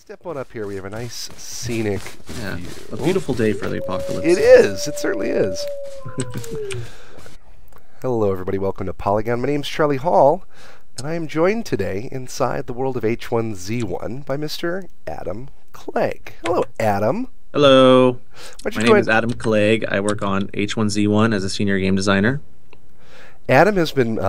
Step on up here. We have a nice scenic view. A beautiful day for the apocalypse. It is. It certainly is. Hello, everybody. Welcome to Polygon. My name's Charlie Hall, and I am joined today inside the world of H1Z1 by Mr. Adam Clegg. Hello, Adam. Hello. My name is Adam Clegg. I work on H1Z1 as a senior game designer. Adam has been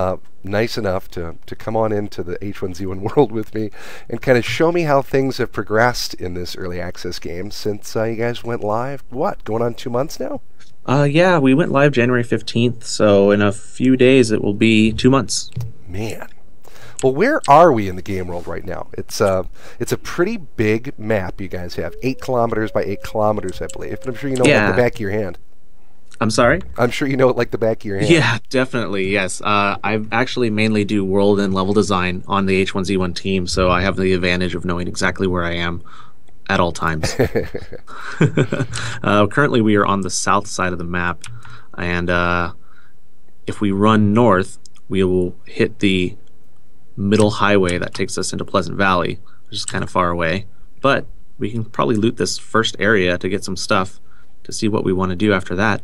nice enough to come on into the H1Z1 world with me and kind of show me how things have progressed in this early access game since you guys went live, going on 2 months now? Yeah, we went live January 15th, so in a few days it will be 2 months. Man. Well, where are we in the game world right now? It's a pretty big map you guys have. 8 kilometers by 8 kilometers, I believe. But I'm sure you know it like the back of your hand. I'm sorry? I'm sure you know it like the back of your hand. Yeah, definitely, yes. I actually mainly do world and level design on the H1Z1 team, so I have the advantage of knowing exactly where I am at all times. Currently, we are on the south side of the map, and if we run north, we will hit the middle highway that takes us into Pleasant Valley, which is kind of far away. But we can probably loot this first area to get some stuff to see what we want to do after that.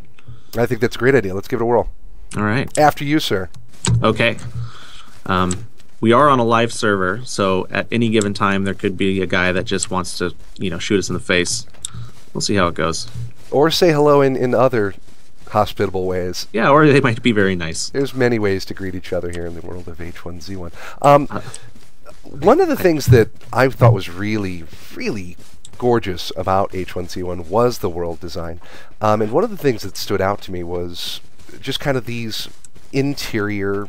I think that's a great idea. Let's give it a whirl. All right. After you, sir. Okay. We are on a live server, so at any given time there could be a guy that just wants to, shoot us in the face. We'll see how it goes. Or say hello in other hospitable ways. Yeah, or they might be very nice. There's many ways to greet each other here in the world of H1Z1. One of the things that I thought was really, really gorgeous about H1Z1 was the world design. And one of the things that stood out to me was just kind of these interior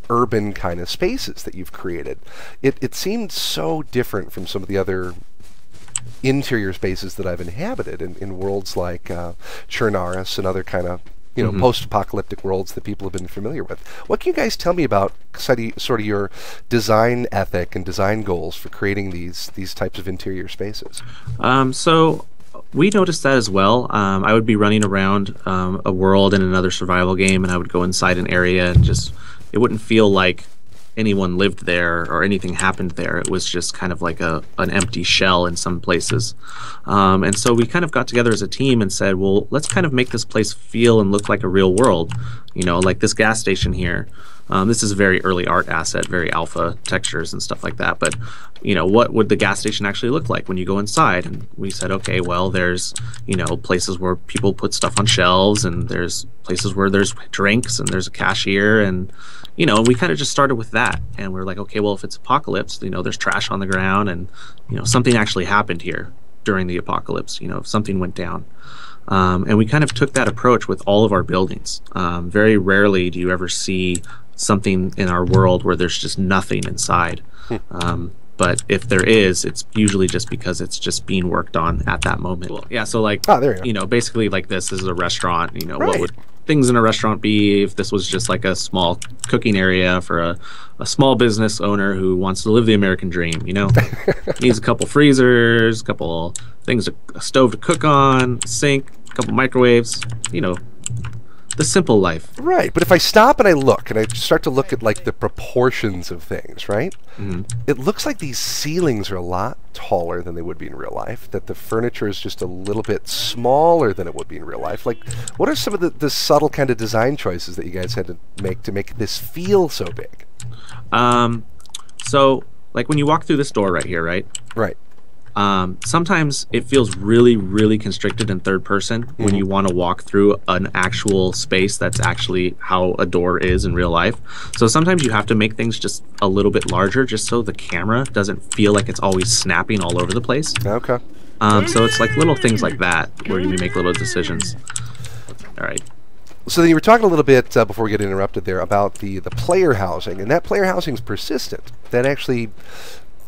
urban kind of spaces that you've created. It seemed so different from some of the other interior spaces that I've inhabited in worlds like Chernarus and other kind of post-apocalyptic worlds that people have been familiar with. What can you guys tell me about sort of your design ethic and design goals for creating these types of interior spaces? So we noticed that as well. I would be running around a world in another survival game, and I would go inside an area and it wouldn't feel like anyone lived there or anything happened there. It was just kind of like an empty shell in some places. And so we kind of got together as a team and said, well, let's kind of make this place feel and look like a real world. Like this gas station here. This is a very early art asset, very alpha textures and stuff like that. But, what would the gas station actually look like when you go inside? And we said, okay, well, there's, places where people put stuff on shelves, and there's places where there's drinks, and there's a cashier, and we kind of just started with that, and we're like, okay, well, if it's apocalypse, there's trash on the ground, and something actually happened here during the apocalypse. If something went down, and we kind of took that approach with all of our buildings. Very rarely do you ever see something in our world where there's just nothing inside. But if there is, it's usually just because it's just being worked on at that moment. Well, yeah, so like, there you go. Basically like this is a restaurant. Right. What would things in a restaurant be if this was just like a small cooking area for a small business owner who wants to live the American dream? Needs a couple freezers, a couple things, a stove to cook on, a sink, a couple microwaves. The simple life. Right, but if I stop and I look, and I start to look at like the proportions of things, right? It looks like these ceilings are a lot taller than they would be in real life, that the furniture is just a little bit smaller than it would be in real life. Like, what are some of the subtle kind of design choices that you guys had to make this feel so big? So, like when you walk through this door right here, right? Right. Sometimes it feels really, really constricted in third person when you want to walk through an actual space that's actually how a door is in real life. So sometimes you have to make things just a little bit larger just so the camera doesn't feel like it's always snapping all over the place. Okay. So it's like little things like that where you make little decisions. All right. So then you were talking a little bit before we get interrupted there about the player housing, and that player housing is persistent. That actually,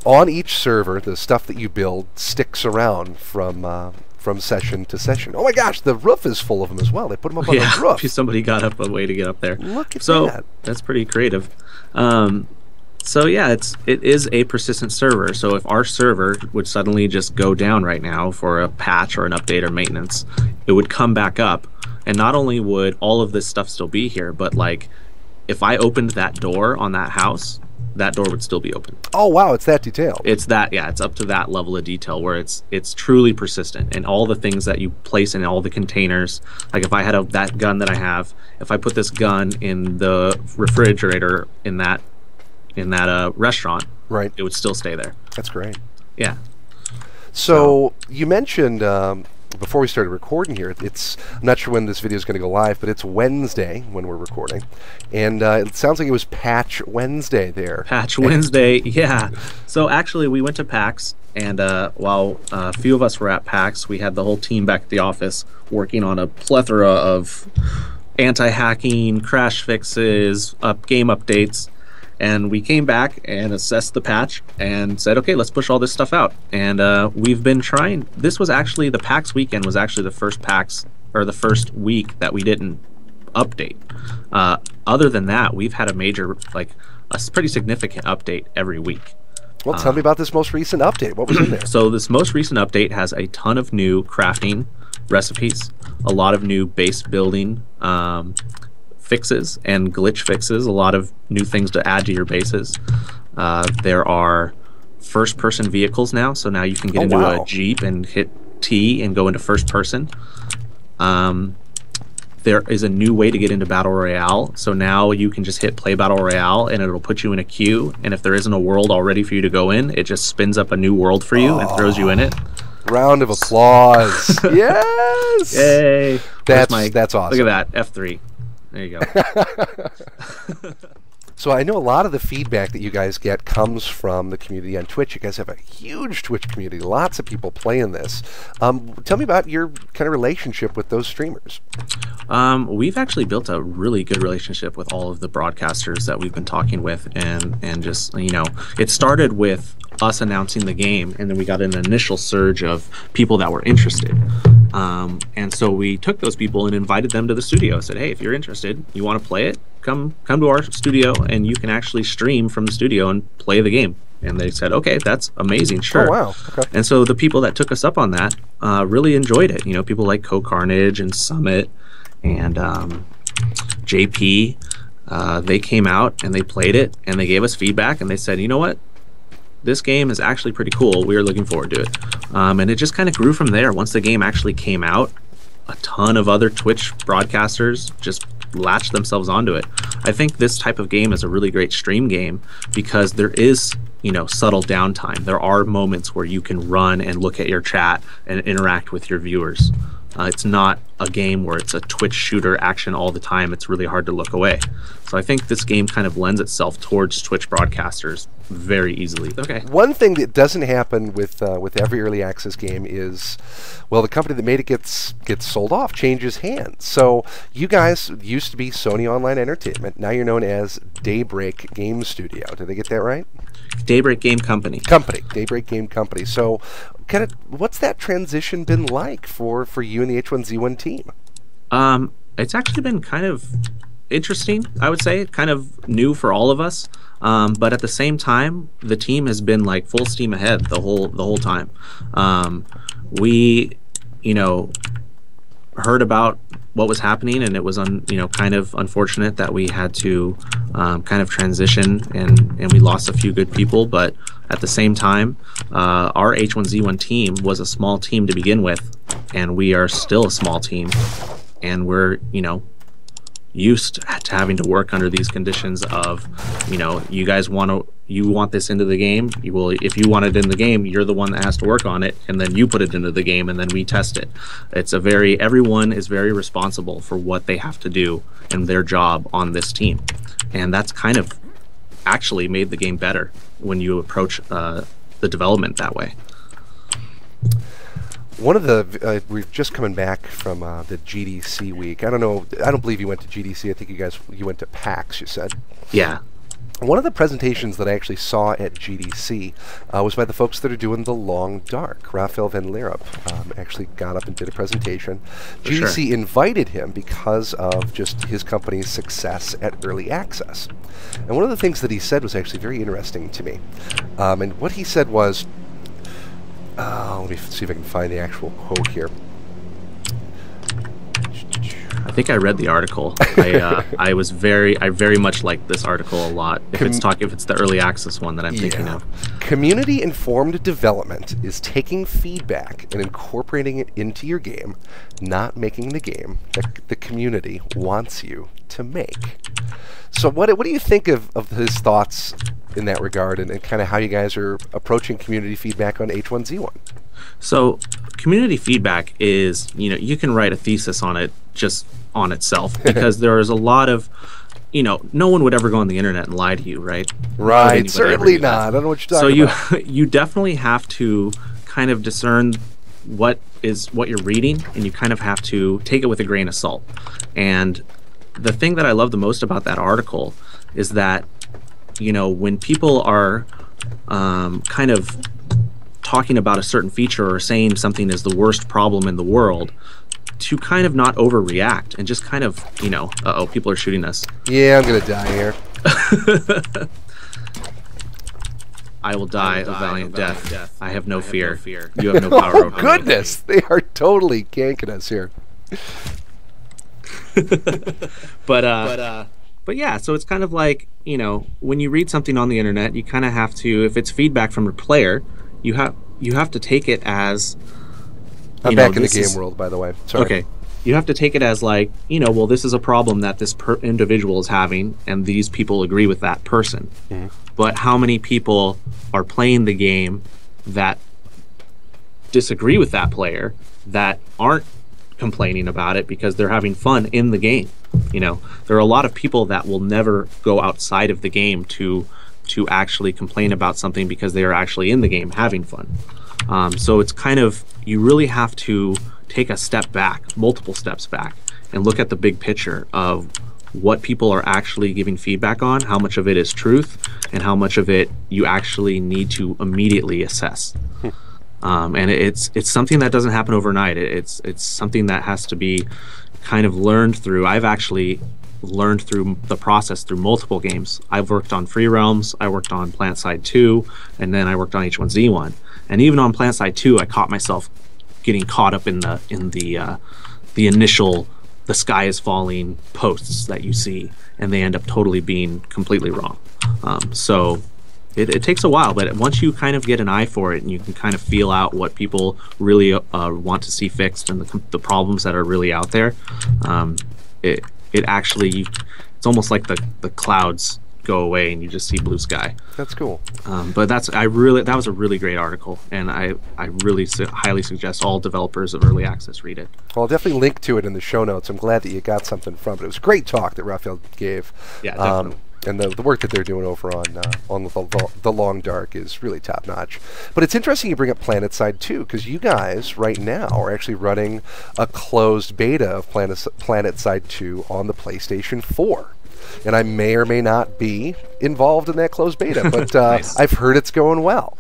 on each server, the stuff that you build sticks around from session to session. Oh my gosh, the roof is full of them as well. They put them up on the roof. Somebody got up a way to get up there. Look at that. That's pretty creative. So yeah, it is a persistent server. So if our server would suddenly just go down right now for a patch or an update or maintenance, it would come back up. And not only would all of this stuff still be here, but like if I opened that door on that house, that door would still be open. Oh wow, it's that detailed. It's that, yeah, it's up to that level of detail where it's truly persistent, and all the things that you place in all the containers. Like if I had that gun that I have, if I put this gun in the refrigerator in that restaurant, right, it would still stay there. That's great. Yeah. So you mentioned before we started recording here, I'm not sure when this video is going to go live, but it's Wednesday when we're recording, and it sounds like it was Patch Wednesday there. Patch Wednesday, yeah. So actually, we went to PAX, and while a few of us were at PAX, we had the whole team back at the office working on a plethora of anti-hacking, crash fixes, game updates. And we came back and assessed the patch and said, okay, let's push all this stuff out. And we've been trying. This was actually, the PAX weekend was actually the first PAX, or the first week that we didn't update. Other than that, we've had a major, like a pretty significant update every week. Well, tell me about this most recent update. What was in there? So this most recent update has a ton of new crafting recipes, a lot of new base building fixes and glitch fixes, a lot of new things to add to your bases. There are first-person vehicles now, so now you can get into a Jeep and hit T and go into first person. There is a new way to get into Battle Royale, so now you can just hit play Battle Royale and it'll put you in a queue, and if there isn't a world already for you to go in, it just spins up a new world for you and throws you in it. Round of applause. Yes! Yay! That's awesome. Look at that, F3. There you go. So I know a lot of the feedback that you guys get comes from the community on Twitch. You guys have a huge Twitch community, lots of people playing this. Tell me about your kind of relationship with those streamers. We've actually built a really good relationship with all of the broadcasters that we've been talking with, and just, you know, it started with us announcing the game, and then we got an initial surge of people that were interested. And so we took those people and invited them to the studio. Said, hey, if you're interested, you want to play it, come to our studio, and you can actually stream from the studio and play the game. And they said, okay, that's amazing, sure. Oh, wow. Okay. And so the people that took us up on that really enjoyed it. You know, people like Co-Carnage and Summit and JP, they came out and they played it, and they gave us feedback, and they said, you know what? This game is actually pretty cool. We are looking forward to it. And it just kind of grew from there. Once the game actually came out, a ton of other Twitch broadcasters just latched themselves onto it. I think this type of game is a really great stream game because there is, you know, subtle downtime. There are moments where you can run and look at your chat and interact with your viewers. It's not a game where it's a Twitch shooter action all the time. It's really hard to look away. So I think this game kind of lends itself towards Twitch broadcasters very easily. Okay. One thing that doesn't happen with every early access game is, well, the company that made it gets sold off, changes hands. So you guys used to be Sony Online Entertainment. Now you're known as Daybreak Game Studio. Did they get that right? Daybreak Game Company. Daybreak Game Company. So, kind of, what's that transition been like for you and the H1Z1 team? It's actually been kind of interesting, I would say, kind of new for all of us. But at the same time, the team has been like full steam ahead the whole time. We, you know, heard about what was happening, and it was kind of unfortunate that we had to kind of transition, and we lost a few good people. But at the same time, our H1Z1 team was a small team to begin with, and we are still a small team, and we're, you know, used to having to work under these conditions of, you know, you guys you want this into the game, you will, if you want it in the game, you're the one that has to work on it, and then you put it into the game, and then we test it. It's everyone is very responsible for what they have to do and their job on this team, and that's kind of actually made the game better when you approach the development that way. One of the we're just coming back from the GDC week. I don't believe you went to GDC. I think you went to PAX, you said. Yeah. One of the presentations that I actually saw at GDC was by the folks that are doing The Long Dark. Raphael Van Leerup actually got up and did a presentation. GDC invited him because of just his company's success at early access. And one of the things that he said was actually very interesting to me. And what he said was, let me see if I can find the actual quote here. I think I read the article. I very much like this article a lot. If it's the early access one that I'm thinking of. Community-informed development is taking feedback and incorporating it into your game, not making the game that the community wants you to make. So what do you think of his thoughts in that regard, and kind of how you guys are approaching community feedback on H1Z1? So community feedback is, you can write a thesis on it just on itself, because there is a lot of, no one would ever go on the internet and lie to you, right? Right, certainly not. I don't know what you're talking about. So you definitely have to kind of discern what you're reading, and you kind of have to take it with a grain of salt. And the thing that I love the most about that article is that, when people are kind of talking about a certain feature or saying something is the worst problem in the world, to kind of not overreact and just kind of, uh-oh, people are shooting us. Yeah, I'm going to die here. I will die a valiant death. I have no fear. You have no power over me. Oh, goodness. They are totally ganking us here. But yeah, so it's kind of like, when you read something on the internet, you kind of have to, if it's feedback from a player, you have to take it as... I'm back in the game world, by the way. Sorry. Okay. You have to take it as like, well, this is a problem that this individual is having, and these people agree with that person. Mm-hmm. But how many people are playing the game that disagree with that player, that aren't complaining about it because they're having fun in the game? There are a lot of people that will never go outside of the game to actually complain about something because they are actually in the game having fun. So it's kind of, you really have to take a step back, multiple steps back, and look at the big picture of what people are actually giving feedback on, how much of it is truth, and how much of it you actually need to immediately assess. And it's something that doesn't happen overnight. It's something that has to be kind of learned through. I've actually learned through the process through multiple games. I've worked on Free Realms, I worked on Planetside 2, and then I worked on H1Z1. And even on Planetside 2, I caught myself getting caught up in the initial "the sky is falling" posts that you see, and they end up totally being completely wrong. So it takes a while, but once you kind of get an eye for it, and you can kind of feel out what people really want to see fixed, and the problems that are really out there, it actually, it's almost like the clouds go away and you just see blue sky. That's cool. But that was a really great article, and I really highly suggest all developers of early access read it. Well, I'll definitely link to it in the show notes. I'm glad that you got something from it. It was a great talk that Raphael gave. Yeah, definitely. And the work that they're doing over on the Long Dark is really top notch. But it's interesting you bring up Planetside 2, because you guys right now are actually running a closed beta of Planetside 2 on the PlayStation 4. And I may or may not be involved in that closed beta, but nice. I've heard it's going well.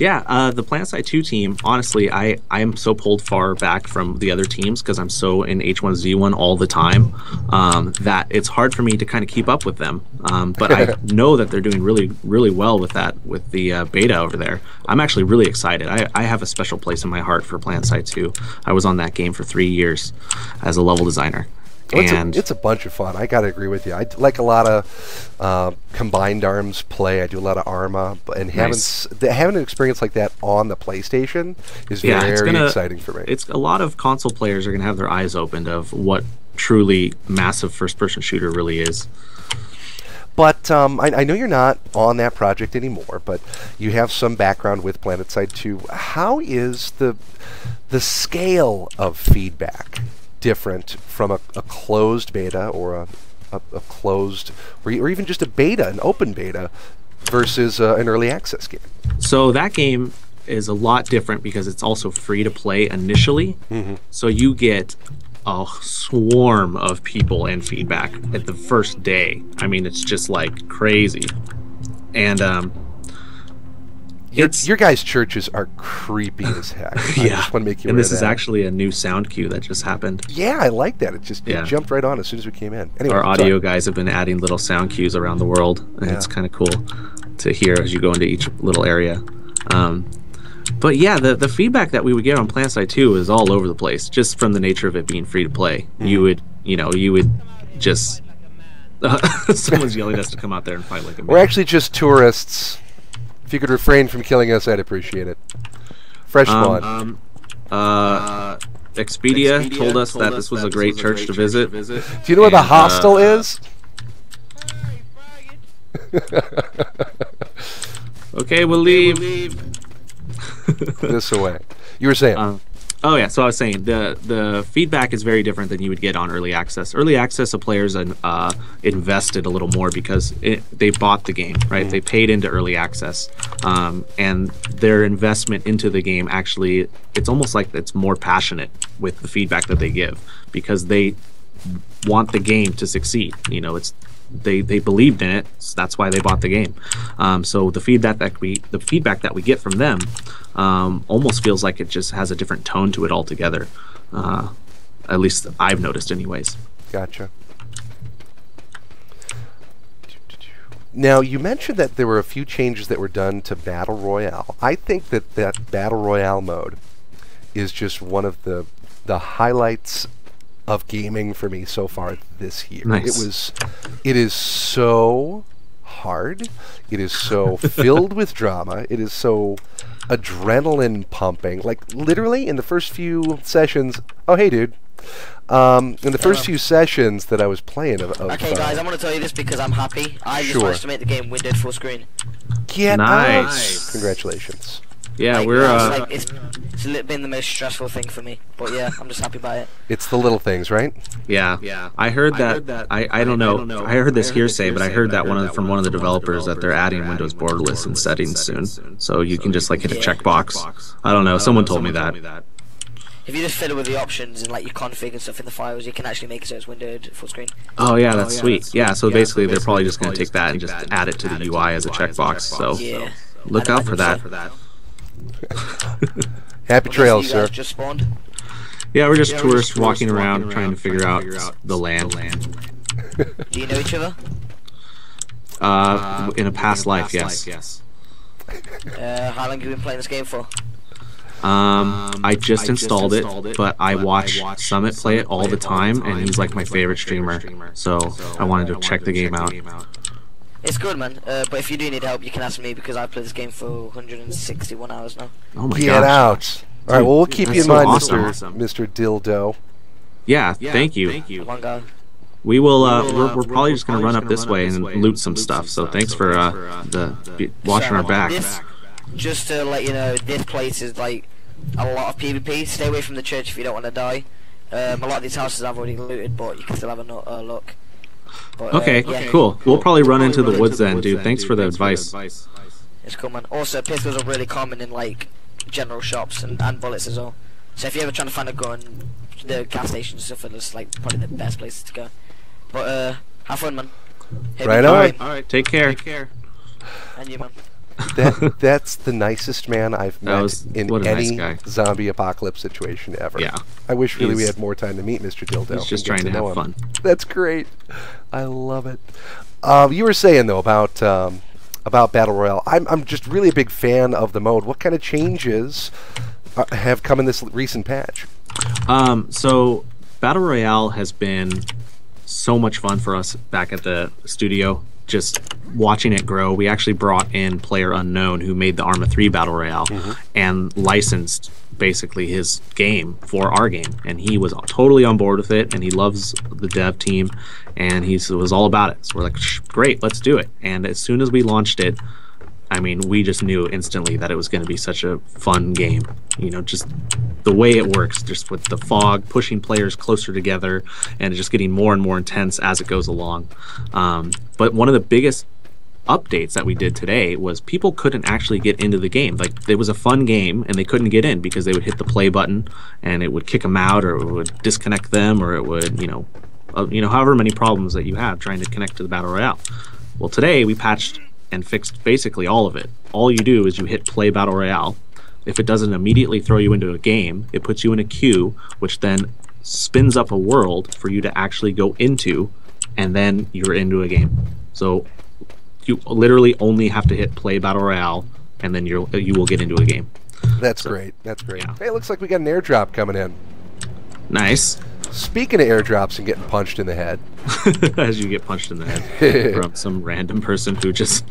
Yeah, the Planetside 2 team, honestly, I am so pulled far back from the other teams because I'm so in H1Z1 all the time that it's hard for me to kind of keep up with them. But I know that they're doing really, really well with the beta over there. I'm actually really excited. I have a special place in my heart for Planetside 2. I was on that game for 3 years as a level designer. Well, it's a bunch of fun. I gotta agree with you. I like a lot of combined arms play. I do a lot of Arma, and having an experience like that on the PlayStation is very exciting for me. It's a lot of console players are gonna have their eyes opened of what truly massive first-person shooter really is. But I know you're not on that project anymore, but you have some background with Planetside 2. How is the scale of feedback different from a closed beta or a closed, or even just a beta, an open beta, versus an early access game? So that game is a lot different because it's also free to play initially. Mm-hmm. So you get a swarm of people and feedback at the first day. I mean, it's just like crazy. And your guys' churches are creepy as heck. Yeah. I just want to make you aware and this of is that. actually a new sound cue that just happened. Yeah, I like that. It jumped right on as soon as we came in. Anyway, our audio guys have been adding little sound cues around the world, and it's kind of cool to hear as you go into each little area. But yeah, the feedback that we would get on Planetside 2 is all over the place, just from the nature of it being free to play. You would just someone's yelling at us to come out there and fight like a man. We're actually just tourists. If you could refrain from killing us, I'd appreciate it. Fresh spawn. Expedia told us that this was a great church to visit. Do you know where the hostel is? Okay, we'll leave. This away. You were saying? Oh yeah, so I was saying the feedback is very different than you would get on early access. Early access, the players invested a little more because they bought the game, right? They paid into early access, and their investment into the game actually, it's almost like it's more passionate with the feedback that they give because they want the game to succeed. You know, they believed in it, so that's why they bought the game. So the feedback that we get from them almost feels like it just has a different tone to it altogether. At least I've noticed, anyways. Gotcha. Now, you mentioned that there were a few changes that were done to Battle Royale. I think that Battle Royale mode is just one of the highlights of gaming for me so far this year. Nice. It is so hard. It is so filled with drama. It is so adrenaline pumping. Like literally in the first few sessions. Oh hey dude. In the first few sessions that I was playing okay guys, I want to tell you this because I'm happy. I just managed to make the game windowed full screen. Get nice. out. Congratulations. Yeah, like, we're it's been the most stressful thing for me, but yeah, I'm just happy by it. It's the little things, right? Yeah. I heard that. I don't know. I heard this hearsay, but I heard that from one of the developers that they're adding Windows borderless in settings soon, so you can just like hit a checkbox. I don't know. Someone told me that. If you just fiddle with the options and like your config and stuff in the files, you can actually make it so it's windowed full screen. Oh yeah, that's sweet. Yeah, so basically they're probably just going to take that and just add it to the UI as a checkbox. So look out for that. Happy trails, sir. Just spawned? Yeah, we're just tourists walking around trying to figure out the land. Do you know each other? In a past life, yes. How long have you been playing this game for? I just installed it, but I watch Summit play it all the time, and he's like my favorite streamer. So I wanted to check the game out. It's good, man. But if you do need help, you can ask me because I've played this game for 161 hours now. Oh my god! Get out! All right, well we'll keep you in mind, awesome. Mr. Dildo. Yeah, thank you. Come on, guy. We will. We're probably just gonna run up this way and loot some stuff. So thanks for watching our back. Just to let you know, this place is like a lot of PvP. Stay away from the church if you don't want to die. A lot of these houses I've already looted, but you can still have a look. But, okay, cool. We'll probably run into the woods then, dude. Thanks for the advice. It's cool, man. Also, pistols are really common in like general shops and bullets as well. So if you're ever trying to find a gun, the gas stations and stuff are just like probably the best places to go. But have fun, man. Right on. All right. Take care. And you, man. That's the nicest man I've met in any nice zombie apocalypse situation ever. Yeah. I wish really we had more time to meet Mr. Dildo. He's just trying to have fun. That's great. I love it. You were saying though about Battle Royale. I'm just really a big fan of the mode. What kind of changes have come in this recent patch? So Battle Royale has been so much fun for us back at the studio. Just watching it grow. We actually brought in Player Unknown, who made the Arma 3 Battle Royale, and licensed basically his game for our game, and he was totally on board with it, and he loves the dev team, and he was all about it. So we're like, great, let's do it. And as soon as we launched it, I mean, we just knew instantly that it was going to be such a fun game. You know, just the way it works, just with the fog, pushing players closer together, and just getting more and more intense as it goes along. But one of the biggest updates that we did today was people couldn't actually get into the game. Like, it was a fun game, and they couldn't get in because they would hit the play button, and it would kick them out, or it would disconnect them, or it would, however many problems that you have trying to connect to the Battle Royale. Well, today we patched and fixed basically all of it. All you do is you hit play Battle Royale. If it doesn't immediately throw you into a game, it puts you in a queue, which then spins up a world for you to actually go into, and then you're into a game. So you literally only have to hit play Battle Royale, and then you will get into a game. That's great. That's great. Yeah. Hey, it looks like we got an airdrop coming in. Nice. Speaking of airdrops and getting punched in the head. As you get punched in the head from some random person who just...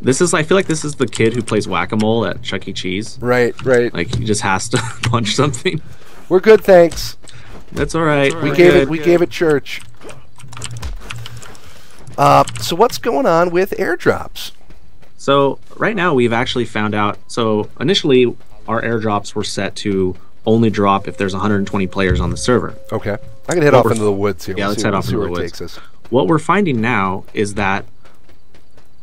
I feel like this is the kid who plays whack-a-mole at Chuck E. Cheese. Right, right. Like, he just has to punch something. We're good, thanks. That's all right. We gave it church. So what's going on with airdrops? So right now we've actually found out. So initially our airdrops were set to only drop if there's 120 players on the server. Okay. I'm going to head off into the woods here. Yeah, let's head off into the woods. Takes us. What we're finding now is that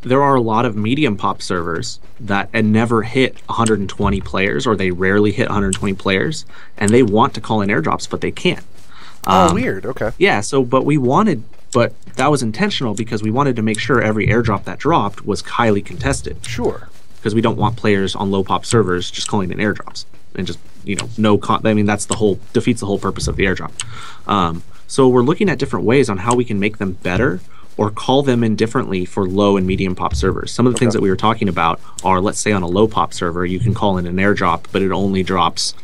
there are a lot of medium pop servers that never hit 120 players, or they rarely hit 120 players, and they want to call in airdrops, but they can't. Weird. Okay. Yeah, but that was intentional because we wanted to make sure every airdrop that dropped was highly contested. Sure. Because we don't want players on low pop servers just calling in airdrops and just, that's defeats the whole purpose of the airdrop. So we're looking at different ways on how we can make them better or call them in differently for low and medium pop servers. Some of the things that we were talking about are, let's say on a low pop server, you can call in an airdrop, but it only drops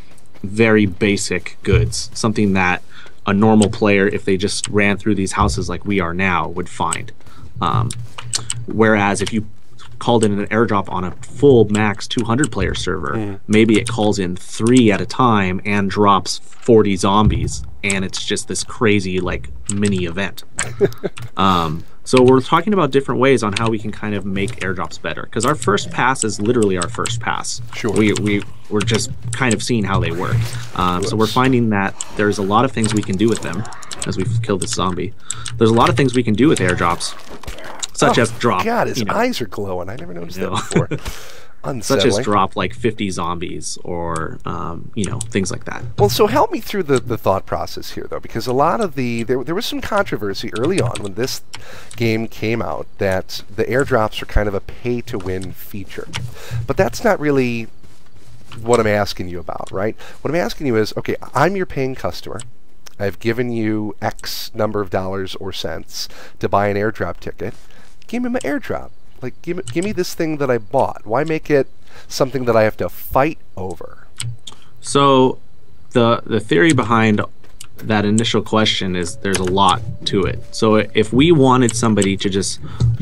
very basic goods, something that a normal player, if they just ran through these houses like we are now, would find. Whereas if you called in an airdrop on a full max 200 player server, maybe it calls in 3 at a time and drops 40 zombies, and it's just this crazy like mini event. So we're talking about different ways on how we can kind of make airdrops better, because our first pass is literally our first pass. Sure. We're just kind of seeing how they work. So we're finding that there's a lot of things we can do with them. As we've killed this zombie, there's a lot of things we can do with airdrops, such as drop. God, his eyes are glowing. I never noticed that before. Unsettling. Such as drop like 50 zombies or things like that. Well, so help me through the thought process here, though, because a lot of there was some controversy early on when this game came out that the airdrops are kind of a pay-to-win feature. But that's not really what I'm asking you about, right? What I'm asking you is, okay, I'm your paying customer. I've given you X number of dollars or cents to buy an airdrop ticket. Give me my airdrop. Like, give me this thing that I bought. Why make it something that I have to fight over? So the theory behind that initial question is there's a lot to it. So if we wanted somebody to just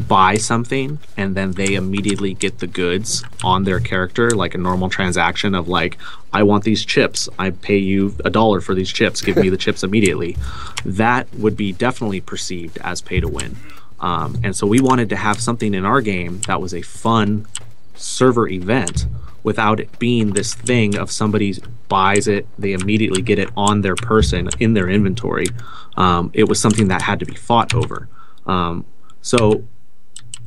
buy something and then they immediately get the goods on their character, like a normal transaction of like, I want these chips, I pay you $1 for these chips, give me the chips immediately, that would be definitely perceived as pay to win. And so we wanted to have something in our game that was a fun server event without it being this thing of somebody buys it, they immediately get it on their person in their inventory. It was something that had to be fought over. So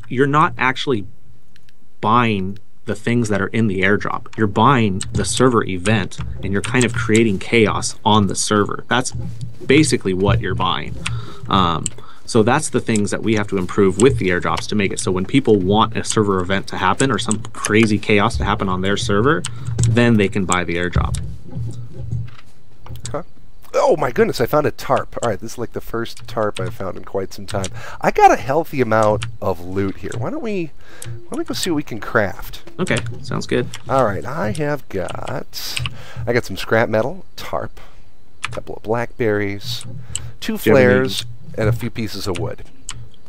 you're not actually buying the things that are in the airdrop. You're buying the server event and you're kind of creating chaos on the server. That's basically what you're buying. So that's the things that we have to improve with the airdrops to make it so when people want a server event to happen or some crazy chaos to happen on their server, then they can buy the airdrop. Huh? Oh my goodness, I found a tarp. All right, this is like the first tarp I've found in quite some time. I got a healthy amount of loot here. Why don't we go see what we can craft? Okay, sounds good. All right, I got some scrap metal, tarp, a couple of blackberries, 2 flares, and a few pieces of wood.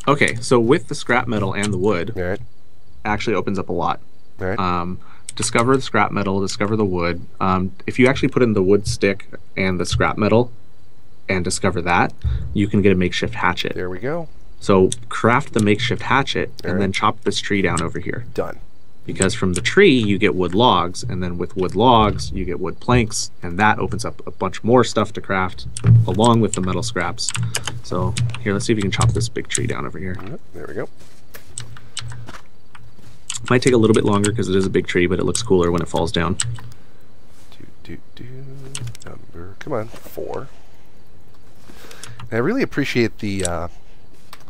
Okay, so with the scrap metal and the wood, right, actually opens up a lot. Right. Discover the scrap metal, discover the wood. If you actually put in the wood stick and the scrap metal and discover that, you can get a makeshift hatchet. There we go. So craft the makeshift hatchet and then chop this tree down over here. Done. Because from the tree you get wood logs, and then with wood logs you get wood planks, and that opens up a bunch more stuff to craft along with the metal scraps. So here, let's see if we can chop this big tree down over here. There we go. Might take a little bit longer because it is a big tree, but it looks cooler when it falls down. Number, come on, 4. And I really appreciate the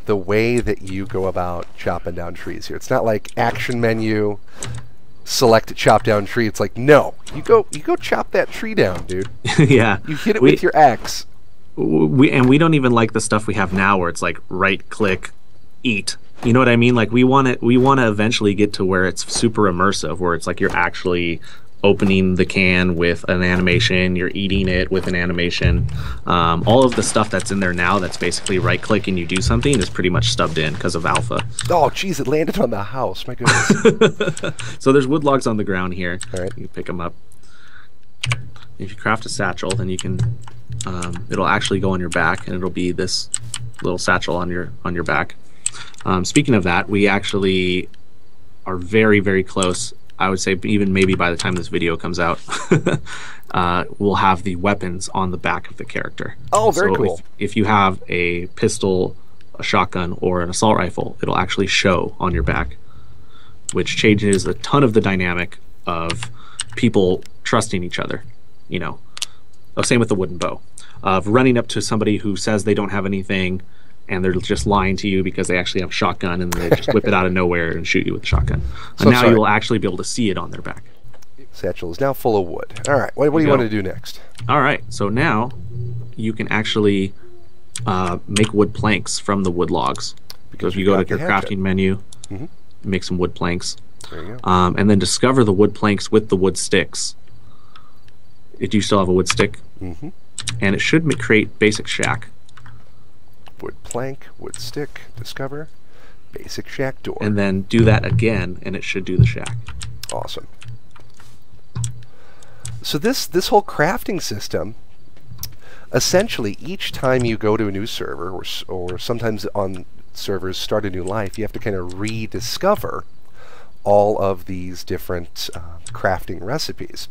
way that you go about chopping down trees here. It's not like action menu, select chop down tree. It's like, no, you go chop that tree down, dude. Yeah. You hit it with your axe. We don't even like the stuff we have now where it's like right click, eat. You know what I mean? Like we want to eventually get to where it's super immersive, where it's like you're actually opening the can with an animation, you're eating it with an animation. All of the stuff that's in there now that's basically right-click and you do something is pretty much stubbed in because of alpha. Oh, geez, it landed on the house. My goodness. So there's wood logs on the ground here. All right. You pick them up. If you craft a satchel, then you can, it'll actually go on your back, and it'll be this little satchel on your back. Speaking of that, we actually are very, very close. I would say even maybe by the time this video comes out, we'll have the weapons on the back of the character. Oh, very cool. If you have a pistol, a shotgun, or an assault rifle, it'll actually show on your back, which changes a ton of the dynamic of people trusting each other. You know, same with the wooden bow, of running up to somebody who says they don't have anything, and they're just lying to you because they actually have a shotgun, and they just whip it out of nowhere and shoot you with the shotgun. So now you will actually be able to see it on their back. Satchel is now full of wood. All right, what do you want to do next? All right, so now you can actually make wood planks from the wood logs. Because if you go to your crafting menu, make some wood planks, there you go. and then discover the wood planks with the wood sticks. Do you still have a wood stick? And it should create basic shack. Wood plank, wood stick, discover, basic shack door. And then do that again, and it should do the shack. Awesome. So this whole crafting system, essentially, each time you go to a new server, or sometimes on servers start a new life, you have to kind of rediscover all of these different crafting recipes.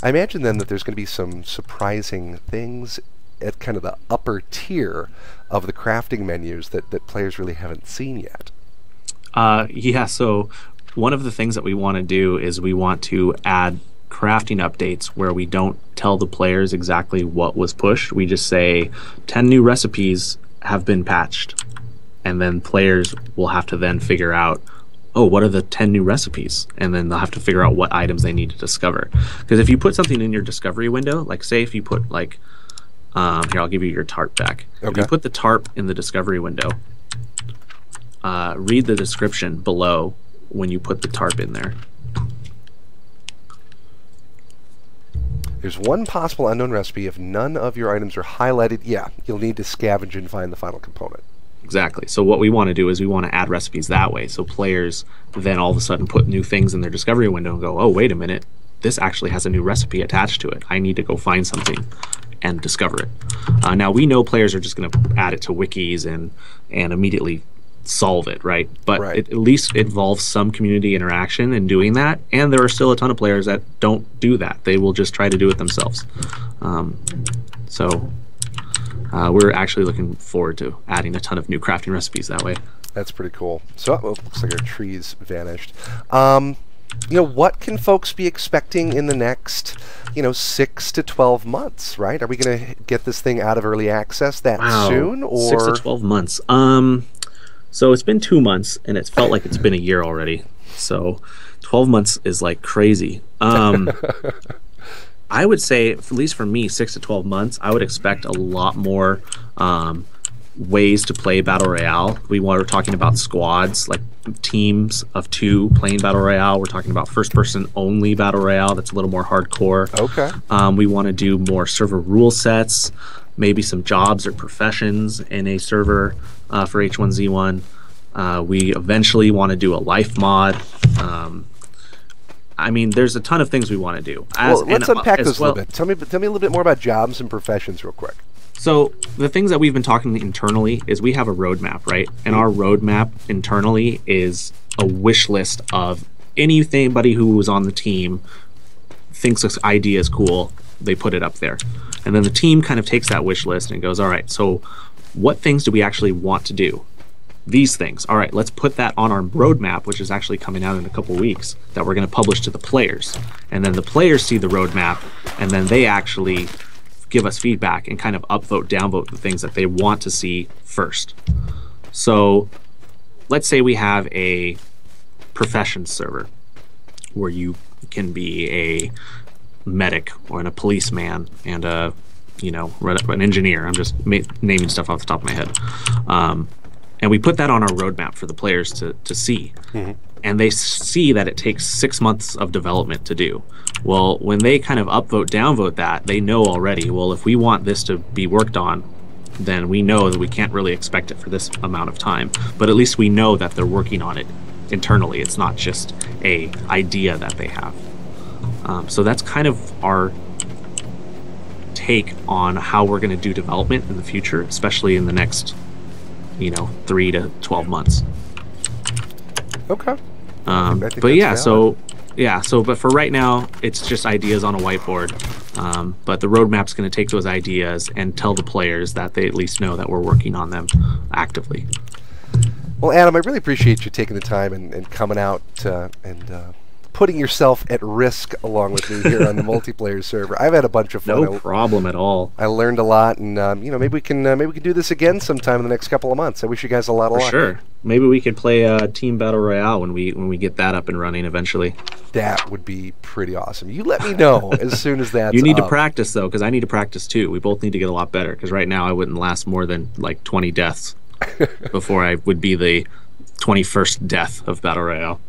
I imagine then that there's going to be some surprising things at kind of the upper tier of the crafting menus that players really haven't seen yet. Yeah, so one of the things that we want to do is we want to add crafting updates where we don't tell the players exactly what was pushed. We just say 10 new recipes have been patched, and then players will have to then figure out, oh, what are the 10 new recipes? And then they'll have to figure out what items they need to discover. Because if you put something in your discovery window, like say if you put like, here, I'll give you your tarp back. Okay. If you put the tarp in the discovery window, read the description below when you put the tarp in there. There's one possible unknown recipe. If none of your items are highlighted, yeah, you'll need to scavenge and find the final component. Exactly. So what we want to do is we want to add recipes that way. So players then all of a sudden put new things in their discovery window and go, oh, wait a minute, this actually has a new recipe attached to it. I need to go find something and discover it. Now we know players are just going to add it to wikis and immediately solve it, right? But it at least involves some community interaction in doing that, and there are still a ton of players that don't do that. They will just try to do it themselves. We're actually looking forward to adding a ton of new crafting recipes that way. That's pretty cool. So it looks like our trees vanished. You know, what can folks be expecting in the next, 6 to 12 months, right? Are we going to get this thing out of early access that soon? Or 6 to 12 months. So it's been 2 months, and it's felt like it's been a year already. So 12 months is like crazy. I would say, at least for me, 6 to 12 months, I would expect a lot more ways to play Battle Royale. We were talking about squads, like teams of 2 playing Battle Royale. We're talking about first-person only Battle Royale. That's a little more hardcore. Okay. We want to do more server rule sets, maybe some jobs or professions in a server for H1Z1. We eventually want to do a life mod. I mean, there's a ton of things we want to do. Let's unpack this a little bit. Tell me a little bit more about jobs and professions real quick. So the things that we've been talking internally is we have a roadmap, right? And our roadmap internally is a wish list of anybody who was on the team thinks this idea is cool, they put it up there. And then the team kind of takes that wish list and goes, all right, so what things do we actually want to do? These things. All right, let's put that on our roadmap, which is actually coming out in a couple weeks, that we're going to publish to the players. And then the players see the roadmap, and then they actually give us feedback and kind of upvote, downvote the things that they want to see first. So let's say we have a professions server where you can be a medic or a policeman and an engineer. I'm just naming stuff off the top of my head. And we put that on our roadmap for the players to see. and they see that it takes 6 months of development to do. Well, when they kind of upvote, downvote that, they know already, well, if we want this to be worked on, then we know that we can't really expect it for this amount of time. But at least we know that they're working on it internally. It's not just a idea that they have. So that's kind of our take on how we're going to do development in the future, especially in the next, 3 to 12 months. Okay. But yeah, but for right now, it's just ideas on a whiteboard. But the roadmap's going to take those ideas and tell the players that they at least know that we're working on them actively. Well, Adam, I really appreciate you taking the time and coming out and putting yourself at risk along with me here on the multiplayer server. I've had a bunch of fun. No problem at all. I learned a lot, and maybe we can do this again sometime in the next couple of months. I wish you guys a lot of luck. For sure. Maybe we could play Team Battle Royale when we get that up and running eventually. That would be pretty awesome. You let me know as soon as that's You need up. to practice, though, because I need to practice, too. We both need to get a lot better, because right now I wouldn't last more than, 20 deaths before I would be the 21st death of Battle Royale.